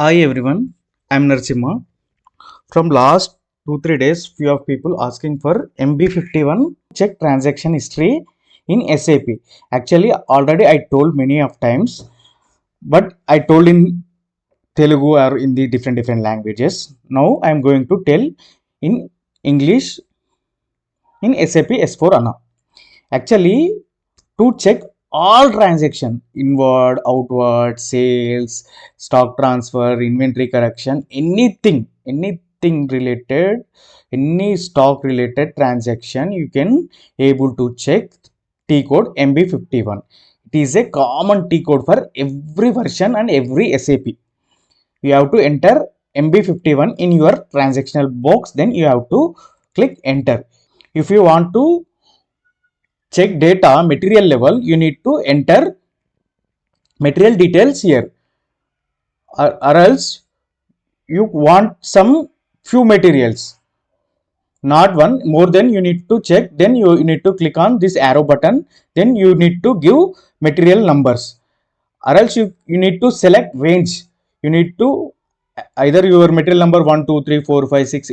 Hi everyone, I'm Narsimha. From last 2-3 days, few of people asking for MB51 check transaction history in SAP. Actually, already I told many of times, but I told in Telugu or in the different languages. Now I'm going to tell in English in SAP S4 Anna. Actually, to check all transaction inward, outward, sales, stock transfer, inventory correction, anything related, any stock related transaction, you can able to check T code MB51. It is a common T code for every version and every SAP. You have to enter MB51 in your transactional box, then you have to click enter. If you want to check data material level, you need to enter material details here, or else you want some few materials, not one, more than you need to check. Then you need to click on this arrow button, then you need to give material numbers, or else you need to select range. You need to either your material number 1 2 3 4 5 6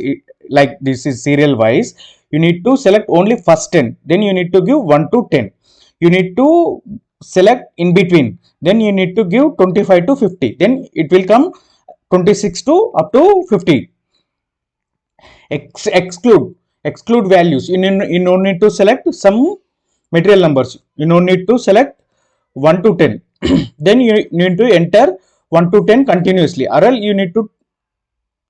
like this is serial wise. You need to select only first 10, then you need to give 1 to 10. You need to select in between, then you need to give 25 to 50, then it will come 26 to up to 50. Exclude values. You don't need to select some material numbers. You don't need to select 1 to 10. Then you need to enter 1 to 10 continuously, or else you need to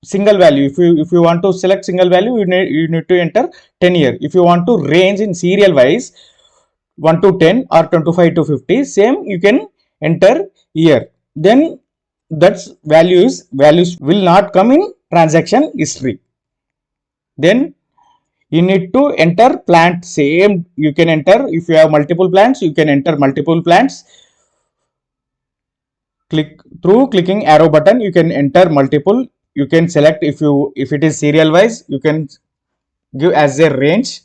single value. If you want to select single value, you need to enter 10 here. If you want to range in serial wise 1 to 10 or 25 to 50, same you can enter here. Then that's values will not come in transaction history. Then you need to enter plant, same you can enter. If you have multiple plants, you can enter multiple plants. Clicking arrow button, you can enter multiple. You can select. If it is serial wise, you can give as a range.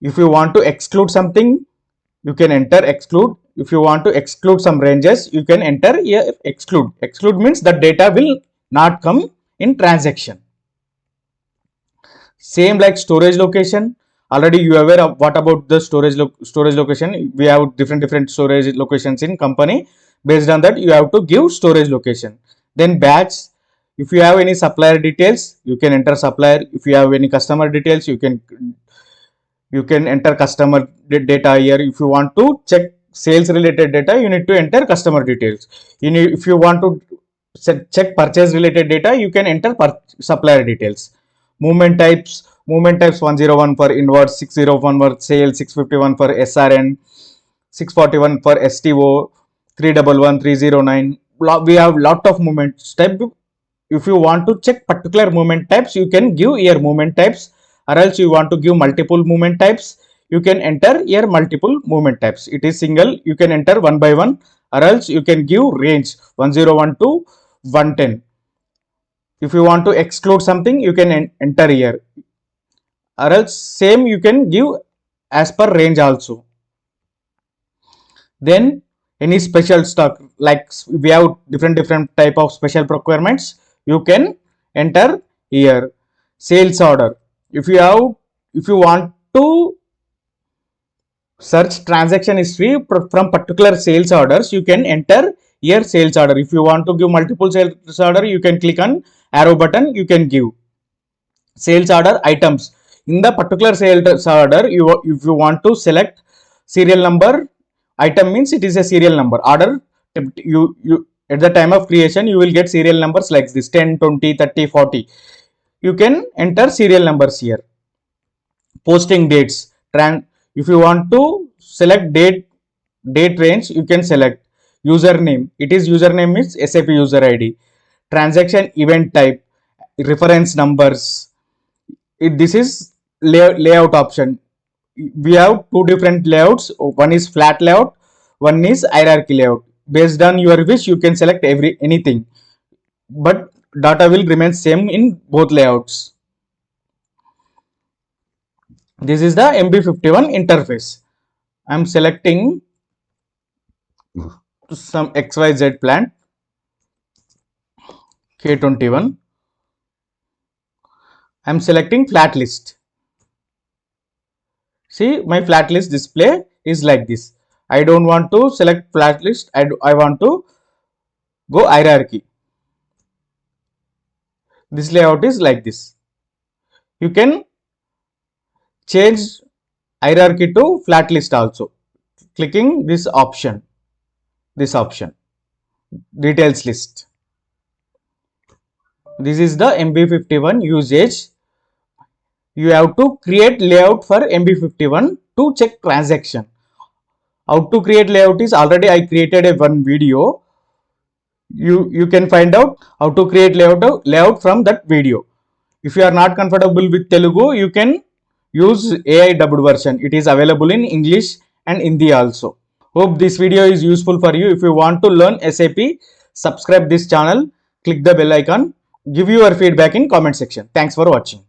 If you want to exclude something, you can enter exclude. If you want to exclude some ranges, you can enter here exclude means the data will not come in transaction. Same like storage location. Already you are aware of what about the storage location. We have different storage locations in company. Based on that, you have to give storage location. Then batch. If you have any supplier details, you can enter supplier. If you have any customer details, you can enter customer data here. If you want to check sales related data, you need to enter customer details. If you want to check purchase related data, you can enter supplier details. Movement types 101 for inward, 601 for sales, 651 for SRN, 641 for STO, 311, 309. We have lot of movement type. If you want to check particular movement types, you can give here movement types, or else you want to give multiple movement types, you can enter here multiple movement types. It is single, you can enter one by one, or else you can give range 101 to 110. If you want to exclude something, you can enter here, or else same you can give as per range also. Then any special stock, like we have different type of special procurements, you can enter here. Sales order. If you want to search transaction history from particular sales orders, you can enter here sales order. If you want to give multiple sales order, you can click on arrow button, you can give sales order items. In the particular sales order, if you want to select serial number, item means it is a serial number order. You at the time of creation, you will get serial numbers like this 10 20 30 40. You can enter serial numbers here. Posting dates. If you want to select date range, you can select username. It is username is SAP user ID. Transaction event type, reference numbers. This is layout option. We have two different layouts. One is flat layout, one is hierarchy layout. Based on your wish, you can select anything, but data will remain same in both layouts. This is the MB51 interface. I am selecting some XYZ plant. K21. I am selecting flat list. See, my flat list display is like this. I don't want to select flat list. I want to go hierarchy. This layout is like this. You can change hierarchy to flat list also. Clicking this option, details list. This is the MB51 usage. You have to create layout for MB51 to check transaction. How to create layout is already I created a one video. You can find out how to create layout from that video. If you are not comfortable with Telugu, you can use AI dubbed version. It is available in English and Hindi also. Hope this video is useful for you. If you want to learn SAP, subscribe this channel, click the bell icon, give your feedback in comment section. Thanks for watching.